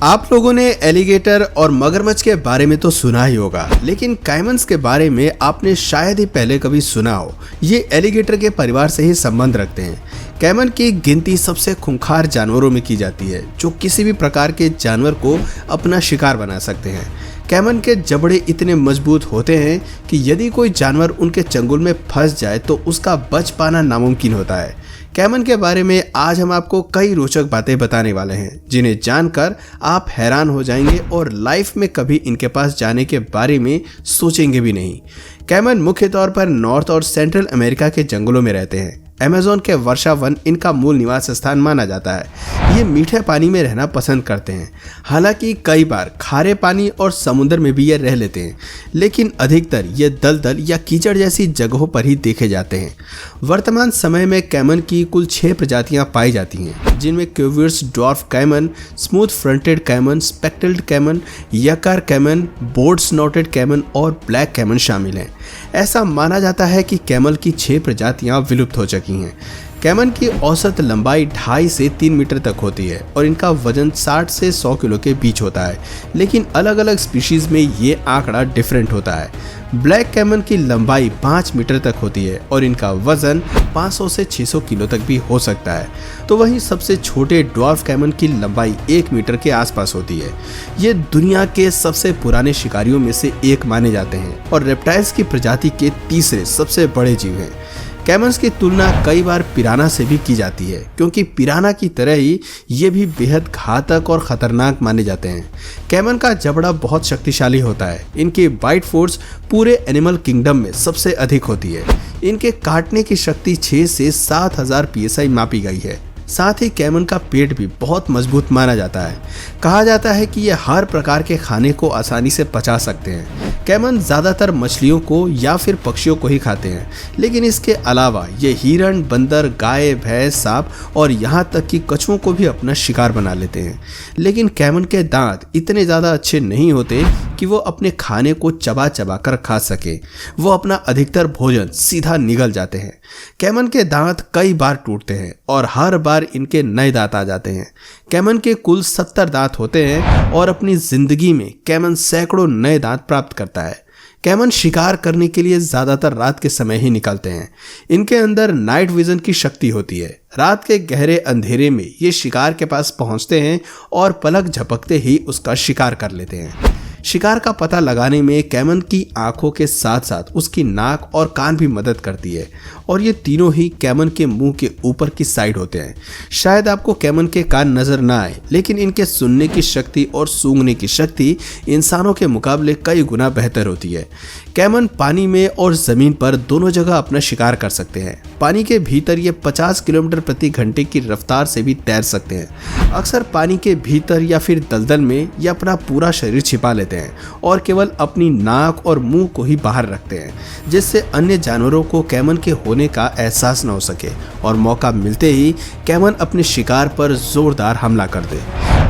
आप लोगों ने एलिगेटर और मगरमच्छ के बारे में तो सुना ही होगा, लेकिन कैमन्स के बारे में आपने शायद ही पहले कभी सुना हो। ये एलिगेटर के परिवार से ही संबंध रखते हैं। कैमन की गिनती सबसे खूंखार जानवरों में की जाती है, जो किसी भी प्रकार के जानवर को अपना शिकार बना सकते हैं। कैमन के जबड़े इतने मजबूत होते हैं कि यदि कोई जानवर उनके चंगुल में फंस जाए तो उसका बच पाना नामुमकिन होता है। कैमन के बारे में आज हम आपको कई रोचक बातें बताने वाले हैं, जिन्हें जानकर आप हैरान हो जाएंगे और लाइफ में कभी इनके पास जाने के बारे में सोचेंगे भी नहीं। कैमन मुख्य तौर पर नॉर्थ और सेंट्रल अमेरिका के जंगलों में रहते हैं। अमेज़न के वर्षा वन इनका मूल निवास स्थान माना जाता है। ये मीठे पानी में रहना पसंद करते हैं। हालांकि कई बार खारे पानी और समुद्र में भी ये रह लेते हैं, लेकिन अधिकतर ये दलदल या कीचड़ जैसी जगहों पर ही देखे जाते हैं। वर्तमान समय में कैमन की कुल 6 प्रजातियां पाई जाती हैं, जिनमें Cuvier's dwarf caiman, smooth fronted caiman, spectacled caiman, yacare caiman, broad snouted caiman और ब्लैक कैमन शामिल हैं। ऐसा माना जाता है कि कैमल की 6 प्रजातियां विलुप्त हो चुकी हैं। कैमन की औसत लंबाई 2.5 से 3 मीटर तक होती है और इनका वजन 60 से 100 किलो के बीच होता है, लेकिन अलग अलग स्पीशीज में ये आंकड़ा डिफरेंट होता है। ब्लैक कैमन की लंबाई 5 मीटर तक होती है और इनका वजन 500 से 600 किलो तक भी हो सकता है। तो वहीं सबसे छोटे ड्वार्फ कैमन की लंबाई 1 मीटर के आसपास होती है। ये दुनिया के सबसे पुराने शिकारियों में से एक माने जाते हैं और रेप्टाइल्स की प्रजाति के तीसरे सबसे बड़े जीव हैं। कैमन्स की तुलना कई बार पिराना से भी की जाती है, क्योंकि पिराना की तरह ही ये भी बेहद घातक और खतरनाक माने जाते हैं। कैमन का जबड़ा बहुत शक्तिशाली होता है। इनकी बाइट फोर्स पूरे एनिमल किंगडम में सबसे अधिक होती है। इनके काटने की शक्ति 6 से 7000 PSI मापी गई है। साथ ही कैमन का पेट भी बहुत मजबूत माना जाता है। कहा जाता है कि ये हर प्रकार के खाने को आसानी से पचा सकते हैं। कैमन ज़्यादातर मछलियों को या फिर पक्षियों को ही खाते हैं, लेकिन इसके अलावा ये हिरण, बंदर, गाय, भैंस, सांप और यहाँ तक कि कछुओं को भी अपना शिकार बना लेते हैं। लेकिन कैमन के दांत इतने ज़्यादा अच्छे नहीं होते कि वो अपने खाने को चबा चबा कर खा सके। वो अपना अधिकतर भोजन सीधा निगल जाते हैं। कैमन के दांत कई बार टूटते हैं और हर बार इनके नए दांत आ जाते हैं। कैमन के कुल 70 दांत होते हैं और अपनी जिंदगी में कैमन सैकड़ों नए दांत प्राप्त करता है। कैमन शिकार करने के लिए ज्यादातर रात के समय ही निकलते हैं। इनके अंदर नाइट विजन की शक्ति होती है। रात के गहरे अंधेरे में ये शिकार के पास पहुंचते हैं और पलक झपकते ही उसका शिकार कर लेते हैं। शिकार का पता लगाने में कैमन की आंखों के साथ साथ उसकी नाक और कान भी मदद करती है, और ये तीनों ही कैमन के मुंह के ऊपर की साइड होते हैं। शायद आपको कैमन के कान नजर ना आए, लेकिन इनके सुनने की शक्ति और सूंघने की शक्ति इंसानों के मुकाबले कई गुना बेहतर होती है। कैमन पानी में और जमीन पर दोनों जगह अपना शिकार कर सकते हैं। पानी के भीतर ये 50 किलोमीटर प्रति घंटे की रफ्तार से भी तैर सकते हैं। अक्सर पानी के भीतर या फिर दलदल में ये अपना पूरा शरीर छिपा लेते हैं और केवल अपनी नाक और मुंह को ही बाहर रखते हैं, जिससे अन्य जानवरों को कैमन के होने का एहसास न हो सके और मौका मिलते ही कैमन अपने शिकार पर जोरदार हमला कर दे।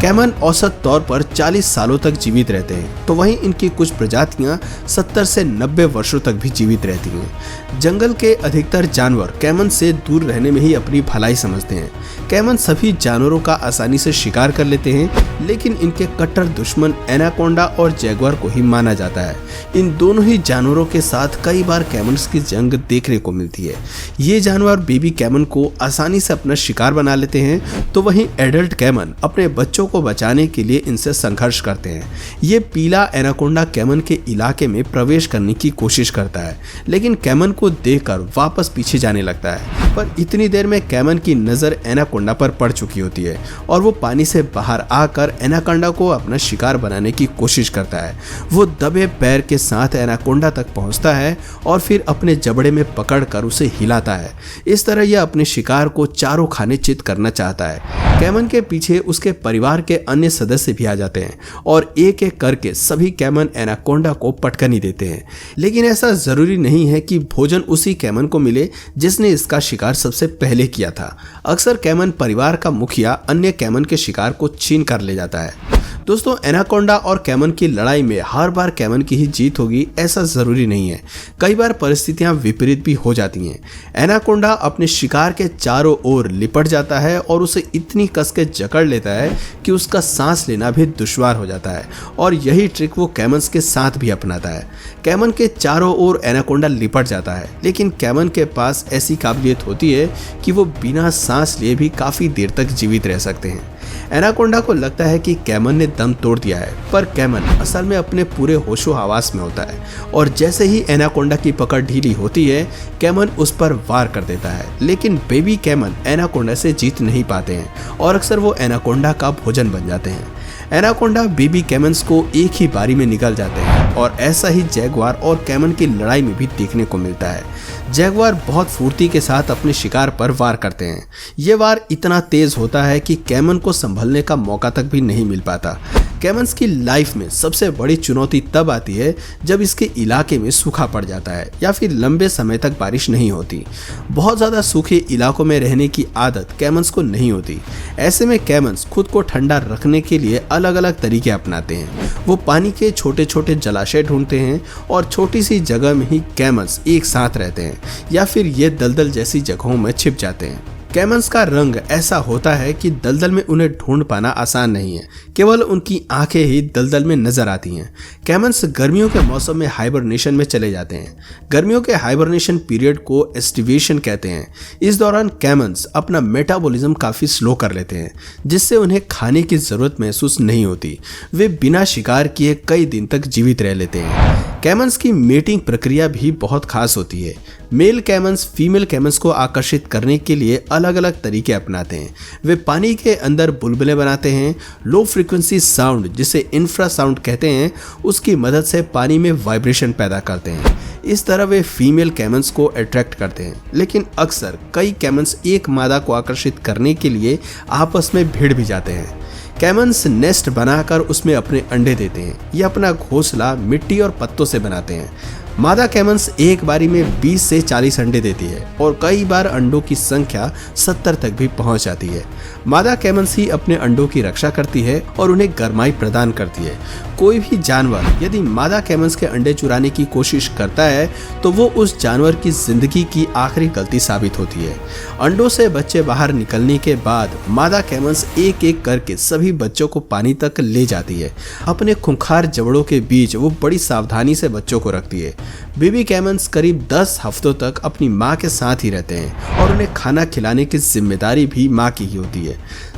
कैमन औसत तौर पर 40 सालों तक जीवित रहते हैं, तो वहीं इनकी कुछ प्रजातियां 70 से 90 वर्षों तक भी जीवित रहती हैं। जंगल के अधिकतर जानवर कैमन से दूर रहने में ही अपनी भलाई समझते हैं। कैमन सभी जानवरों का आसानी से शिकार कर लेते हैं, लेकिन इनके कट्टर दुश्मन एनाकोंडा और जैगुआर को ही माना जाता है। इन दोनों ही जानवरों के साथ कई बार कैमन्स की जंग देखने को मिलती है। ये जानवर बेबी कैमन को आसानी से अपना शिकार बना लेते हैं, तो वहीं एडल्ट कैमन अपने बच्चों को बचाने के लिए इनसे संघर्ष करते हैं। ये पीला एनाकोंडा कैमन के इलाके में प्रवेश करने की कोशिश करता है, लेकिन कैमन को देखकर वापस पीछे जाने लगता है। पर इतनी देर में कैमन की नजर एनाकोंडा पर पड़ चुकी होती है और वो पानी से बाहर आकर एनाकोंडा को अपना शिकार बनाने की कोशिश करता है। वो दबे पैर के साथ एनाकोंडा तक पहुंचता है और फिर अपने जबड़े में पकड़कर उसे हिलाता है। इस तरह यह अपने शिकार को चारों खाने चित करना चाहता है। कैमन के पीछे उसके परिवार के अन्य सदस्य भी आ जाते हैं और एक एक करके सभी कैमन एनाकोंडा को पटकनी देते हैं। लेकिन ऐसा जरूरी नहीं है कि भोजन उसी कैमन को मिले जिसने इसका शिकार सबसे पहले किया था। अक्सर कैमन परिवार का मुखिया अन्य कैमन के शिकार को छीन कर ले जाता है। दोस्तों, एनाकोंडा और कैमन की लड़ाई में हर बार कैमन की ही जीत होगी ऐसा जरूरी नहीं है। कई बार परिस्थितियां विपरीत भी हो जाती हैं। एनाकोंडा अपने शिकार के चारों ओर लिपट जाता है और उसे इतनी कस के जकड़ लेता है कि उसका सांस लेना भी दुश्वार हो जाता है। और यही ट्रिक वो कैमन्स के साथ भी अपनाता है। कैमन के चारों ओर एनाकोंडा लिपट जाता है, लेकिन कैमन के पास ऐसी काबिलियत होती है कि वो बिना सांस लिए भी काफी देर तक जीवित रह सकते हैं। एनाकोंडा को लगता है कि कैमन ने दम तोड़ दिया है, पर कैमन असल में अपने पूरे होशो हवास में होता है और जैसे ही एनाकोंडा की पकड़ ढीली होती है, कैमन उस पर वार कर देता है। लेकिन बेबी कैमन एनाकोंडा से जीत नहीं पाते हैं और अक्सर वो एनाकोंडा का भोजन बन जाते हैं। एनाकोंडा बेबी कैमन्स को एक ही बारी में निगल जाते हैं और ऐसा ही जैगुआर और कैमन की लड़ाई में भी देखने को मिलता है। जैगुआर बहुत फुर्ती के साथ अपने शिकार पर वार करते हैं। ये वार इतना तेज होता है कि कैमन को संभलने का मौका तक भी नहीं मिल पाता। कैमन्स की लाइफ में सबसे बड़ी चुनौती तब आती है जब इसके इलाके में सूखा पड़ जाता है या फिर लंबे समय तक बारिश नहीं होती। बहुत ज़्यादा सूखे इलाकों में रहने की आदत कैमन्स को नहीं होती। ऐसे में कैमन्स खुद को ठंडा रखने के लिए अलग अलग तरीके अपनाते हैं। वो पानी के छोटे छोटे जलाशय ढूंढते हैं और छोटी सी जगह में ही कैमन्स एक साथ रहते हैं या फिर ये दलदल जैसी जगहों में छिप जाते हैं। कैमन्स का रंग ऐसा होता है कि दलदल में उन्हें ढूंढ पाना आसान नहीं है, केवल उनकी आंखें ही दलदल में नजर आती हैं। कैमन्स गर्मियों के मौसम में हाइबरनेशन में चले जाते हैं। गर्मियों के हाइबरनेशन पीरियड को एस्टिवेशन कहते हैं। इस दौरान कैमन्स अपना मेटाबॉलिज्म काफी स्लो कर लेते हैं, जिससे उन्हें खाने की जरूरत महसूस नहीं होती। वे बिना शिकार किए कई दिन तक जीवित रह लेते हैं। कैमन्स की मेटिंग प्रक्रिया भी बहुत खास होती है। मेल कैमन्स फीमेल कैमन्स को आकर्षित करने के लिए अलग अलग तरीके अपनाते हैं। वे पानी के अंदर बुलबुले बनाते हैं। लो फ्रीक्वेंसी साउंड, जिसे इंफ्रासाउंड कहते हैं, उसकी मदद से पानी में वाइब्रेशन पैदा करते हैं। इस तरह वे फीमेल कैमन्स को अट्रैक्ट करते हैं। लेकिन अक्सर कई कैमन्स एक मादा को आकर्षित करने के लिए आपस में भिड़ भी जाते हैं। कैमन्स नेस्ट बनाकर उसमें अपने अंडे देते हैं। ये अपना घोंसला मिट्टी और पत्तों से बनाते हैं। मादा कैमन्स एक बारी में 20 से 40 अंडे देती है और कई बार अंडों की संख्या 70 तक भी पहुंच जाती है। मादा कैमन्स ही अपने अंडों की रक्षा करती है और उन्हें गर्माई प्रदान करती है। कोई भी जानवर यदि मादा कैमन्स के अंडे चुराने की कोशिश करता है तो वो उस जानवर की जिंदगी की आखिरी गलती साबित होती है। अंडों से बच्चे बाहर निकलने के बाद मादा कैमन्स एक एक करके सभी बच्चों को पानी तक ले जाती है। अपने खूंखार जबड़ों के बीच वो बड़ी सावधानी से बच्चों को रखती है। बेबी कैमन्स करीब 10 हफ्तों तक अपनी माँ के साथ ही रहते हैं और उन्हें खाना खिलाने की जिम्मेदारी भी माँ की ही होती है।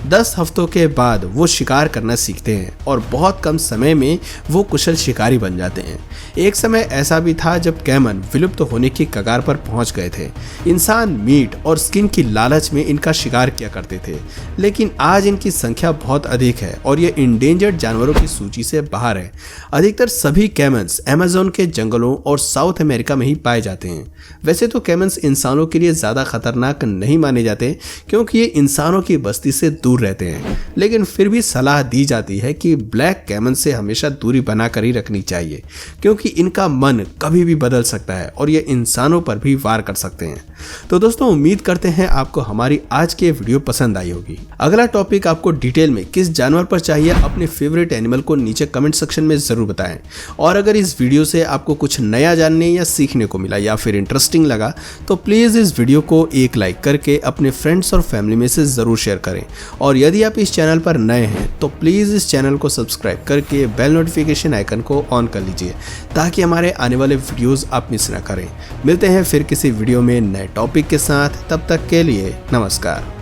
10 हफ्तों के बाद वो शिकार करना सीखते हैं और बहुत कम समय में वो कुशल शिकारी बन जाते हैं। एक समय ऐसा भी था जब कैमन विलुप्त होने की कगार पर पहुंच गए थे। इंसान मीट और स्किन की लालच में इनका शिकार किया करते थे, लेकिन आज इनकी संख्या बहुत अधिक है और ये इंडेंजर्ड जानवरों की सूची से बाहर है। अधिकतर सभी कैमन्स अमेज़न के जंगलों और साउथ अमेरिका में ही पाए जाते हैं। वैसे तो कैमन्स इंसानों के लिए ज़्यादा खतरनाक नहीं माने जाते क्योंकि ये इंसानों की बस्ती से दूर रहते हैं, लेकिन फिर भी सलाह दी जाती है कि ब्लैक कैमन से हमेशा दूरी बनाकर ही रखनी चाहिए क्योंकि इनका मन कभी भी बदल सकता है और ये इंसानों पर भी वार कर सकते हैं। तो दोस्तों, उम्मीद करते हैं आपको हमारी आज की वीडियो पसंद आई होगी। अगला टॉपिक आपको डिटेल में किस जानवर पर चाहिए, अपने फेवरेट एनिमल को नीचे कमेंट सेक्शन में जरूर बताएं। और अगर इस वीडियो से आपको कुछ नया जानने या सीखने को मिला या फिर इंटरेस्टिंग लगा तो प्लीज इस वीडियो को एक लाइक करके अपने फ्रेंड्स और फैमिली में से जरूर शेयर करें। और यदि आप इस चैनल पर नए हैं तो प्लीज इस चैनल को सब्सक्राइब करके बेल नोटिफिकेशन आइकन को ऑन कर लीजिए ताकि हमारे आने वाले वीडियोस आप मिस ना करें। मिलते हैं फिर किसी वीडियो में नए टॉपिक के साथ, तब तक के लिए नमस्कार।